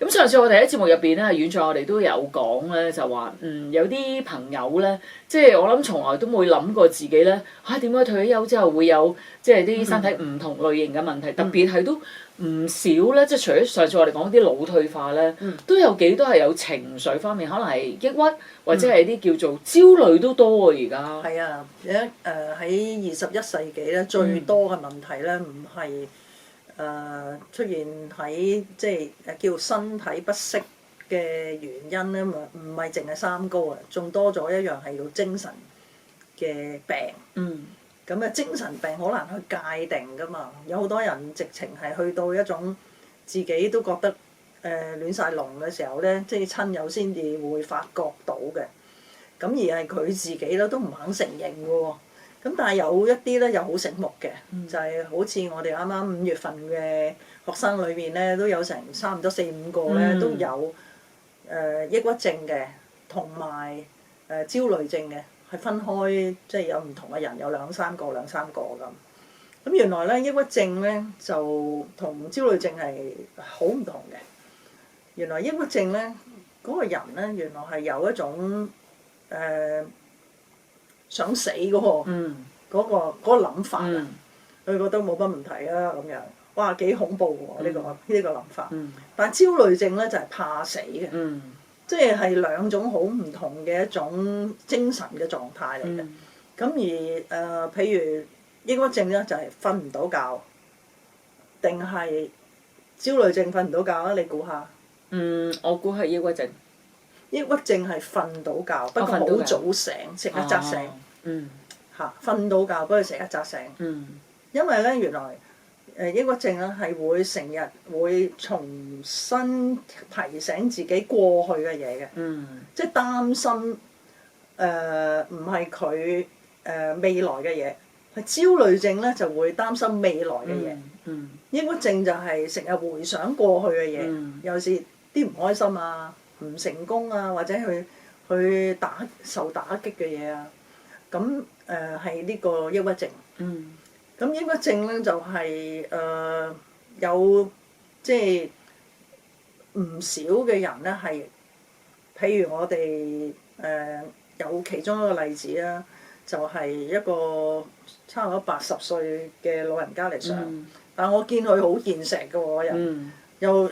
咁上次我哋喺節目入邊咧，遠在我哋都有講咧，就話有啲朋友咧，即係我諗從來都冇諗過自己咧點解退咗休之後會有即係啲身體唔同類型嘅問題，特別係都唔少咧，即係除咗上次我哋講啲腦退化咧，都有幾多係有情緒方面，可能係抑鬱或者係啲叫做焦慮都多啊！而家係啊，喺21世紀咧，最多嘅問題咧，唔係出現喺即係叫身體不適嘅原因咧，唔係淨係三高啊，仲多咗一樣係叫精神嘅病。咁精神病好難去界定㗎嘛，有好多人直情係去到一種自己都覺得亂晒龍嘅時候咧，即係親友先至會發覺到嘅。咁而係佢自己咧都唔肯承認嘅喎。咁但係有一啲咧又好醒目嘅，就係好似我哋啱啱5月份嘅學生裏面咧，都有成差唔多4-5個咧都有抑鬱症嘅，同埋焦慮症嘅。係分開，即係有唔同嘅人，有兩三個咁。咁原來咧，抑鬱症咧就同焦慮症係好唔同嘅。原來抑鬱症咧，嗰個人咧原來係有一種想死嗰個諗法啊。佢覺得冇乜問題啊咁樣，哇幾恐怖喎呢個諗法。但係焦慮症咧就係怕死嘅。即係兩種好唔同嘅一種精神嘅狀態嚟嘅。咁而譬如抑鬱症咧就係瞓唔到覺，定係焦慮症瞓唔到覺啊？你估下？我估係抑鬱症。抑鬱症係瞓到覺，不過好早醒，成日扎醒。瞓到覺，不過成日扎醒。因為咧，原來抑鬱症咧係會成日會重新提醒自己過去嘅嘢嘅，即係擔心唔係佢未來嘅嘢，係焦慮症咧就會擔心未來嘅嘢。抑鬱症就係成日回想過去嘅嘢，有時啲唔開心啊、唔成功啊，或者去受打擊嘅嘢啊，咁係呢個抑鬱症。咁抑鬱症咧就係有即係唔少嘅人咧係，譬如我哋有其中一個例子啦，就係一個差唔多80歲嘅老人家嚟上，但我見佢好健碩嘅喎人，又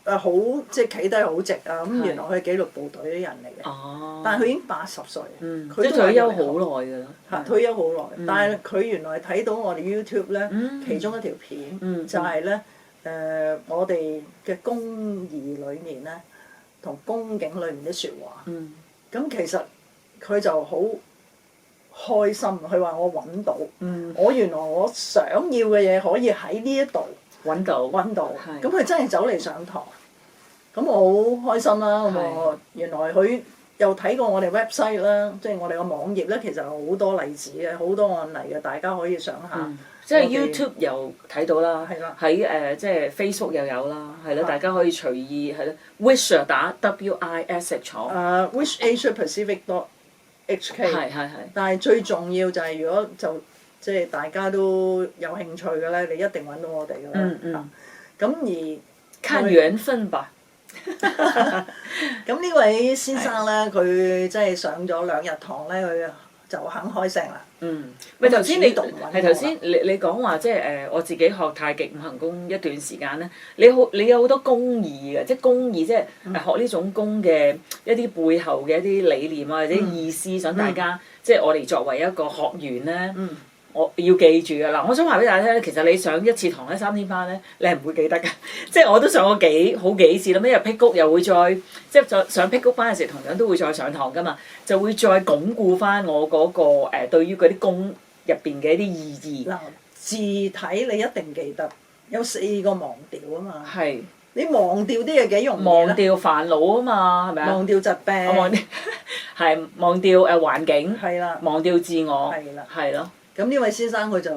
好即係企得好直啊！咁原來佢係紀律部隊啲人嚟嘅，但係佢已經80歲，佢即係退休好耐㗎啦。退休好耐，但係佢原來睇到我哋 YouTube 咧，其中一條片就係咧我哋嘅公義裏面咧，同公警裏面啲説話。咁其實佢就好開心，佢話我揾到，我原來我想要嘅嘢可以喺呢一度揾到，咁佢真係走嚟上堂，咁我好開心啦。咁我原來佢又睇過我哋 website 啦，即係我哋個網頁咧，其實好多例子嘅，好多案例嘅，大家可以上下。即係 YouTube 又睇到啦，喺即係 Facebook 又有啦，係咯，大家可以隨意係咯 Wish 打 WISH Wish Asia Pacific HK。係。但係最重要就係如果就即係大家都有興趣嘅咧，你一定揾到我哋㗎啦。咁而看緣分吧。咁呢位先生咧，佢即係上咗2日堂咧，佢就肯開聲啦。咪頭先你講話即係我自己學太極五行功一段時間咧，你有好多功義嘅，即係功義即係學呢種功嘅一啲背後嘅一啲理念啊或者意思，想大家即係我哋作為一個學員咧。我要記住㗎嗱，我想話俾大家聽，其實你上一次堂咧3天班咧，你係唔會記得㗎。即係我都上過好幾次啦，因為辟谷又會再即係再上辟谷班嘅時候，同樣都會再上堂㗎嘛，就會再鞏固翻我嗰個對於嗰啲功入邊嘅一啲意義。嗱，字體你一定記得，有4個忘掉啊嘛。係。你忘掉啲嘢幾容易咧？忘掉煩惱啊嘛，係咪啊？忘掉疾病。係忘掉環境。係啦。忘掉自我。係啦。係咯。咁呢位先生佢就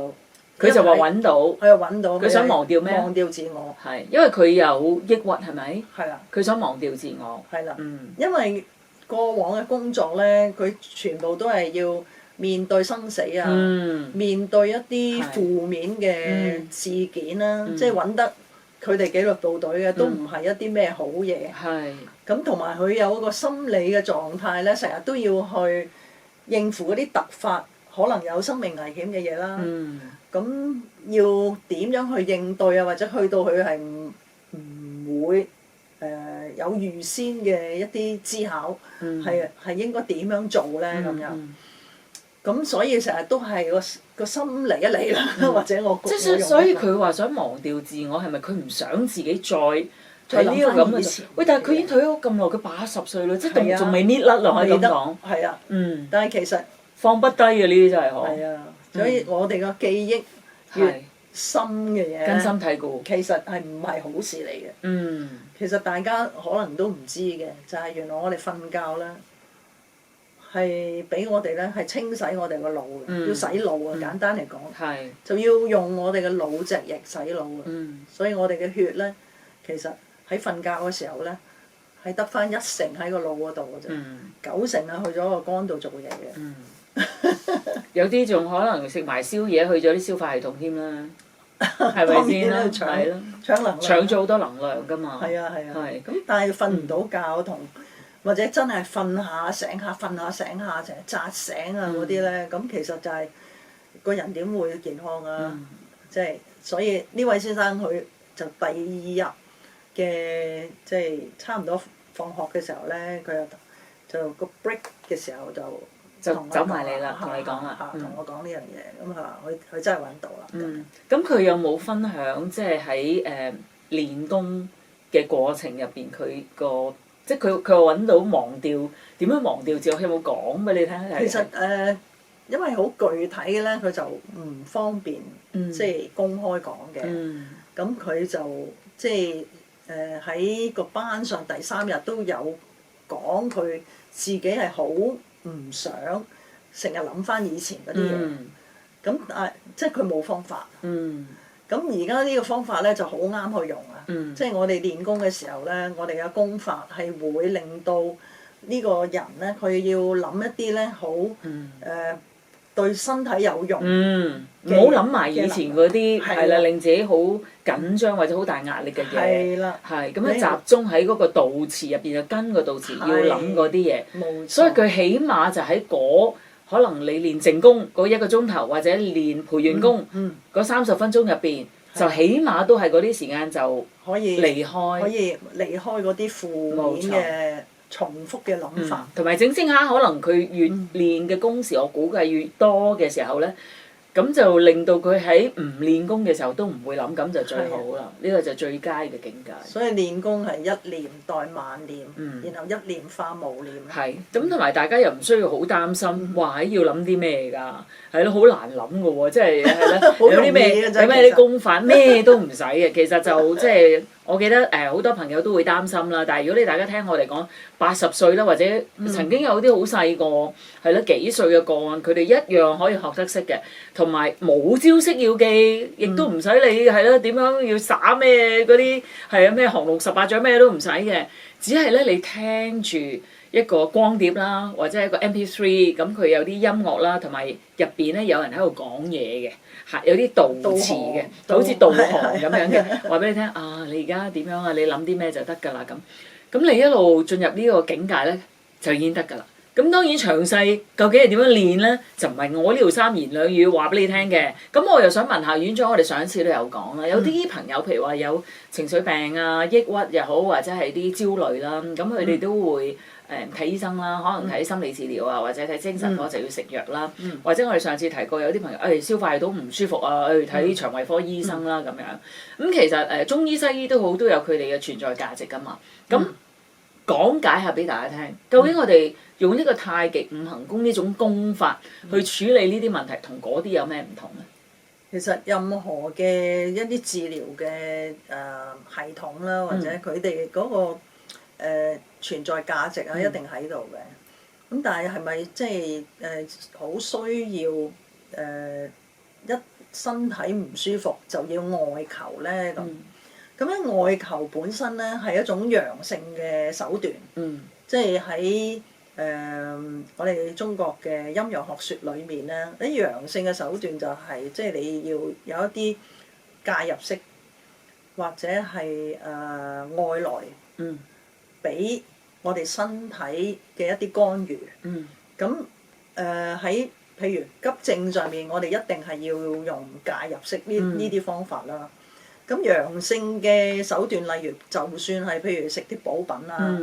話揾到，佢又揾到，佢想忘掉咩？忘掉自我。係，因為佢有抑鬱係咪？係啦。佢想忘掉自我。係啦。因為過往嘅工作咧，佢全部都係要面對生死啊，面對一啲負面嘅事件啦，即係揾得佢哋紀律部隊嘅都唔係一啲咩好嘢。係。咁同埋佢有一個心理嘅狀態咧，成日都要去應付嗰啲突發可能有生命危險嘅嘢啦。咁要點樣去應對啊？或者去到佢係唔會有預先嘅一啲思考，係應該點樣做咧？咁樣。咁所以成日都係個心嚟一嚟啦，或者我即係所以佢話想忘掉自我，係咪佢唔想自己再喺呢個咁嘅？喂，但係佢已經退休咁耐，佢80歲啦，即係仲未搣甩咯，可以咁講。係啊。但係其實放不低嘅呢啲真係好。係啊，所以我哋個記憶越深嘅嘢，根深蒂固，其實係唔係好事嚟嘅。其實大家可能都唔知嘅，就係原來我哋瞓覺咧。係俾我哋咧係清洗我哋個腦嘅，要洗腦啊！簡單嚟講，就要用我哋嘅腦脊液洗腦嘅。所以我哋嘅血咧，其實喺瞓覺嘅時候咧，係得翻1成喺個腦嗰度嘅啫，9成啊去咗個肝度做嘢嘅。有啲仲可能食埋宵夜去咗啲消化系統添啦，係咪先啦？係咯，搶能量，搶咗好多能量㗎嘛。係啊。咁但係瞓唔到覺同。或者真係瞓下醒下，瞓下醒下，成日扎醒啊嗰啲咧，咁其實就係個人點會健康啊？即係所以呢位先生佢就第2日嘅即係差唔多放學嘅時候咧，佢就個 break 嘅時候就走埋嚟啦，同你講啦，同我講呢樣嘢，咁佢真係揾到啦。咁佢有冇分享即係喺練功嘅過程入邊佢個？即係佢話揾到忘掉點樣忘掉自我，有冇講俾你聽？其實因為好具體嘅咧，佢就唔方便即係公開講嘅。咁佢就即係喺個班上第3日都有講佢自己係好唔想成日諗翻以前嗰啲嘢。咁即係佢冇方法。咁而家呢個方法咧就好啱去用啊！即係我哋練功嘅時候咧，我哋嘅功法係會令到呢個人咧，佢要諗一啲咧好對身體有用。唔好諗埋以前嗰啲係啦，令自己好緊張或者好大壓力嘅嘢。係啦。係咁樣集中喺嗰個導詞入邊，就跟個導詞要諗嗰啲嘢。冇錯。所以佢起碼就喺可能你練靜功嗰1個鐘頭，或者練培元功嗰30分鐘入邊，就起碼都係嗰啲時間就可以離開嗰啲負面嘅重複嘅諗法。同埋整下，可能佢越練嘅工時，我估計越多嘅時候咧。咁就令到佢喺唔練功嘅時候都唔會諗，咁就最好啦。呢個就最佳嘅境界。所以練功係一念代萬念，然後一念化無念。係，咁同埋大家又唔需要好擔心，話要諗啲咩㗎？係咯，好難諗㗎喎，即係有啲咩有咩啲功法，咩都唔使嘅。其實就即係我記得好多朋友都會擔心啦。但係如果你大家聽我哋講80歲啦，或者曾經有啲好細個係咯幾歲嘅個案，佢哋一樣可以學得識嘅。同埋冇招式要記，亦都唔使你係咯點樣要耍咩嗰啲係啊咩降龍18掌咩都唔使嘅，只係咧你聽住一個光碟啦，或者一個 MP3，咁佢有啲音樂啦，同埋入邊咧有人喺度講嘢嘅，係有啲導詞嘅，好似導航咁樣嘅，話俾你聽啊，你而家點樣啊？你諗啲咩就得㗎啦咁。咁你一路進入呢個境界咧，就已經得㗎啦。咁當然詳細究竟係點樣練咧，就唔係我呢度3言2語話俾你聽嘅。咁我又想問下院長，我哋上一次都有講啦，有啲朋友譬如話有情緒病啊、抑鬱又好，或者係啲焦慮啦，咁佢哋都會睇醫生啦，可能睇心理治療啊，或者睇精神科就要食藥啦，或者我哋上次提過有啲朋友消化系統唔舒服啊，睇腸胃科醫生啦咁樣。咁其實中醫西醫都好，都有佢哋嘅存在價值㗎嘛。咁講解下俾大家聽，究竟我哋用呢個太極五行功呢種功法去處理呢啲問題，同嗰啲有咩唔同咧？其實任何嘅一啲治療嘅系統啦，或者佢哋嗰個存在價值啊，一定喺度嘅。咁但係係咪即係好需要一身體唔舒服就要外求咧咁？咁咧外求本身咧係一種陽性嘅手段，即係喺我哋中國嘅陰陽學説裏面咧，啲陽性嘅手段就係即係你要有一啲介入式，或者係外來俾我哋身體嘅一啲干預。咁喺譬如急症上面，我哋一定係要用介入式呢啲方法啦。咁陽性嘅手段，例如就算係譬如食啲補品啊，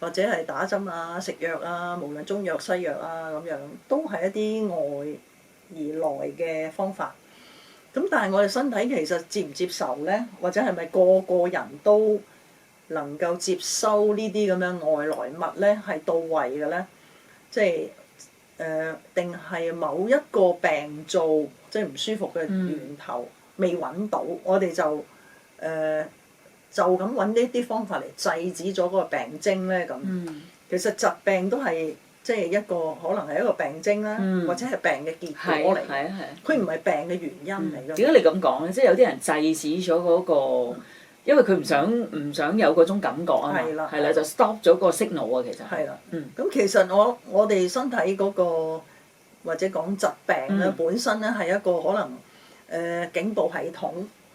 或者係打針啊、食藥啊，無論中藥西藥啊咁樣，都係一啲外而來嘅方法。咁但係我哋身體其實接唔接受呢？或者係咪個個人都能夠接收呢啲咁樣外來物呢？係到位嘅呢？即係定係某一個病灶即係唔舒服嘅源頭未揾到，我哋就就咁揾呢啲方法嚟制止咗嗰個病徵呢？咁。其實疾病都係即係一個可能係一個病徵啦，或者係病嘅結果嚟。佢唔係病嘅原因嚟㗎。點解你咁講咧？即係有啲人制止咗嗰個，因為佢唔想有嗰種感覺啊嘛。係啦，就 stop 咗個 signal 啊，其實。係啦。咁其實我哋身體嗰個或者講疾病咧，本身咧係一個可能警報系統，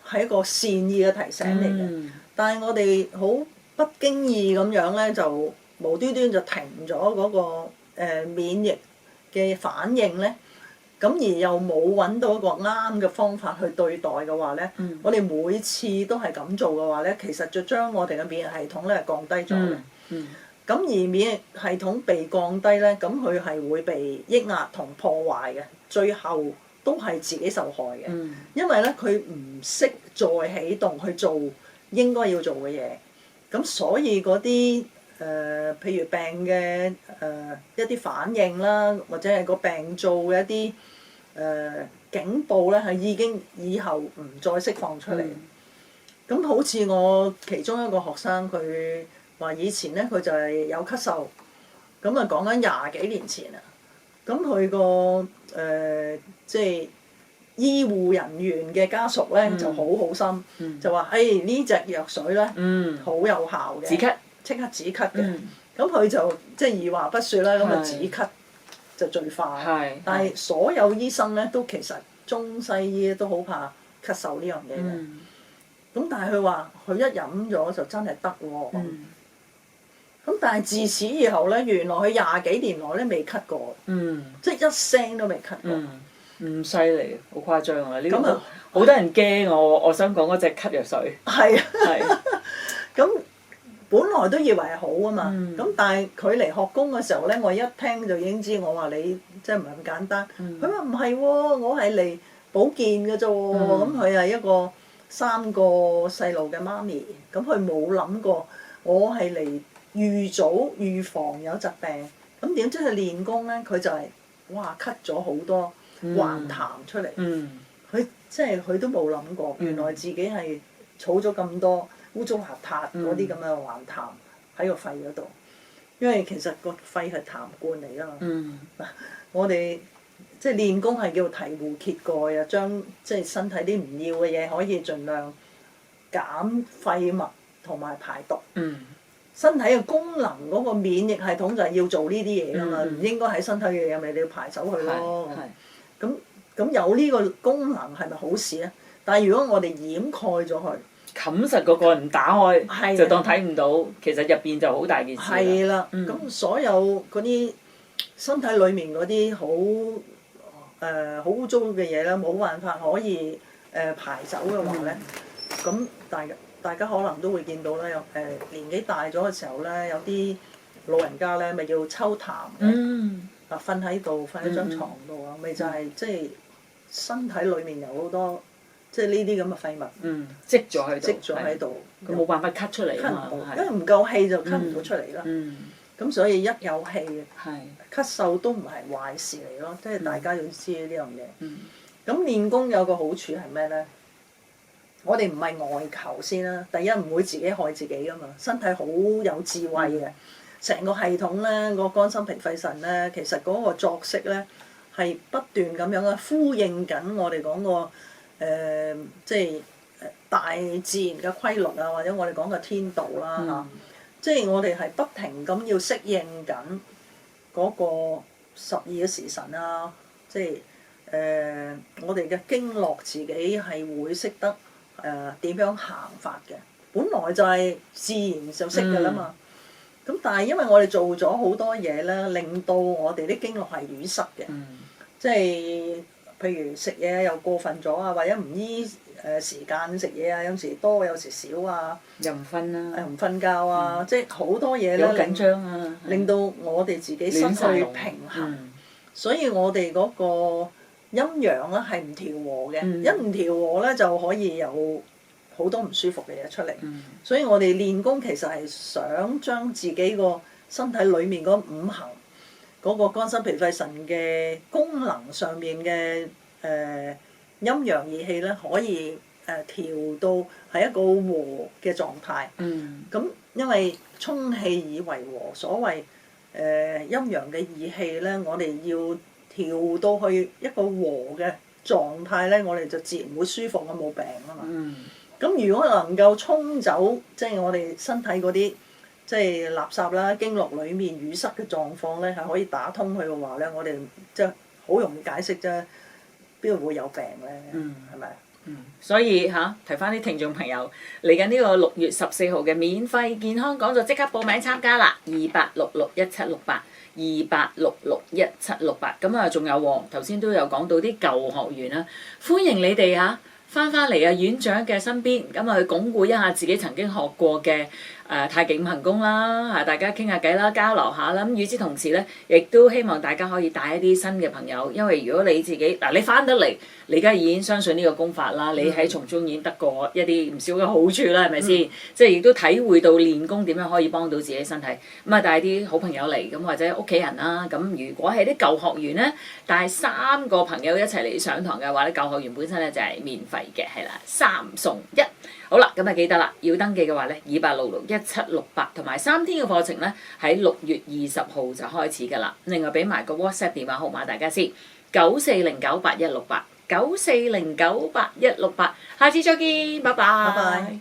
係一個善意嘅提醒嚟嘅。但係我哋好不經意咁樣咧就無端端就停咗嗰個免疫嘅反應咧，咁而又冇揾到一個啱嘅方法去對待嘅話咧，我哋每次都係咁做嘅話咧，其實就將我哋嘅免疫系統咧降低咗嘅。咁而免疫系統被降低咧，咁佢係會被抑壓同破壞嘅，最後都係自己受害嘅。因為咧佢唔識再啟動去做應該要做嘅嘢，咁所以嗰啲譬如病嘅一啲反應啦，或者係個病灶嘅一啲警報咧，係已經以後唔再釋放出嚟。咁好似我其中一個學生，佢話以前咧佢就係有咳嗽，咁啊講緊20幾年前啊，咁佢個即係醫護人員嘅家屬咧就好心，就話呢隻藥水咧好有效嘅。止咳。即刻止咳嘅，咁佢就即係二話不說啦，咁啊止咳就最快。但係所有醫生咧都其實中西醫都好怕咳嗽呢樣嘢嘅。咁但係佢話佢一飲咗就真係得喎。咁但係自此以後咧，原來佢20幾年來咧未咳過，即係一聲都未咳過。唔犀利，好誇張啊！呢個好多人驚我想講嗰隻咳藥水。係啊。咁。本來都以為係好啊嘛，咁但係佢嚟學工嘅時候咧，我一聽就已經知，我話你即係唔係咁簡單。佢話唔係喎，我係嚟保健嘅啫喎。咁佢係一個3個細路嘅媽咪，咁佢冇諗過我係嚟預早預防有疾病。咁點知佢練功咧，佢就係哇咳咗好多橫痰出嚟。佢即係佢都冇諗過，原來自己係儲咗咁多污糟邋遢嗰啲咁嘅橫痰喺個肺嗰度，因為其實個肺係痰罐嚟㗎嘛。我哋即係練功係叫醍醐揭蓋啊，將即係身體啲唔要嘅嘢可以盡量減廢物同埋排毒。身體嘅功能嗰個免疫系統就係要做呢啲嘢㗎嘛，唔應該喺身體嘅嘢咪你要排走佢咯。咁有呢個功能係咪好事咧？但係如果我哋掩蓋咗佢，冚實個個唔打開，就當睇唔到，其實入邊就好大件事。係啦，咁所有嗰啲身體裡面嗰啲好污糟嘅嘢咧，冇辦法可以排走嘅話咧，咁大家可能都會見到咧，年紀大咗嘅時候咧，有啲老人家咧咪要抽痰嘅，瞓喺度，瞓喺張床度啊，咪就係即係身體裡面有好多。即係呢啲咁嘅廢物，積咗喺度，佢冇辦法咳出嚟啊嘛，因為唔夠氣就咳唔到出嚟啦。咁所以一有氣，咳嗽都唔係壞事嚟咯。即係大家要知呢樣嘢。咁練功有個好處係咩咧？我哋唔係外求先啦，第一唔會自己害自己㗎嘛，身體好有智慧嘅，成個系統咧，個肝心脾肺腎咧，其實嗰個作息咧係不斷咁樣嘅呼應緊我哋講個。即係大自然嘅規律啊，或者我哋講嘅天道啦嚇，即係我哋係不停咁要適應緊嗰個12嘅時辰啊，即係我哋嘅經絡自己係會識得點樣行法嘅。本來就係自然就識㗎啦嘛。咁但係因為我哋做咗好多嘢咧，令到我哋啲經絡係淤塞嘅。即係譬如食嘢又過分咗啊，或者唔依時間食嘢啊，有時多有時少啊，又唔瞓啦，又唔瞓覺啊，即係好多嘢咧，緊張啊，令到我哋自己失去平衡。所以我哋嗰個陰陽咧係唔調和嘅，一唔調和咧就可以有好多唔舒服嘅嘢出嚟。所以我哋練功其實係想將自己個身體裡面嗰五行嗰個肝腎脾肺腎嘅功能上面嘅陰陽二氣咧，可以調到係一個和嘅狀態。咁因為沖氣以為和，所謂陰陽嘅二氣咧，我哋要調到去一個和嘅狀態咧，我哋就自然會舒服，我冇病啊嘛。咁如果能夠沖走即係我哋身體嗰啲即係垃圾啦，經絡裡面淤塞嘅狀況咧，係可以打通佢嘅話咧，我哋即係好容易解釋啫，邊度會有病咧？係咪？所以提翻啲聽眾朋友，嚟緊呢個6月14號嘅免費健康講座，即刻報名參加啦！28661768，28661768。咁啊，仲有喎，頭先都有講到啲舊學員啦，歡迎你哋翻嚟院長嘅身邊，咁去鞏固一下自己曾經學過嘅太極五行功啦，大家傾下偈啦，交流下啦。咁與之同時咧，亦都希望大家可以帶一啲新嘅朋友，因為如果你自己你翻得嚟，你而家已經相信呢個功法啦，你喺從中已經得過一啲唔少嘅好處啦，係咪先？即係亦都體會到練功點樣可以幫到自己身體。咁啊，帶啲好朋友嚟，咁或者屋企人啦。咁如果係啲舊學員咧，帶3個朋友一齊嚟上堂嘅話咧，舊學員本身咧就係免費嘅，係啦，3送1。好啦，咁啊記得啦，要登記嘅話咧，28661768，同埋3天嘅課程咧喺6月20號就開始㗎啦。另外俾埋個 WhatsApp 電話號碼大家先，94098168，94098168。下次再見，拜拜。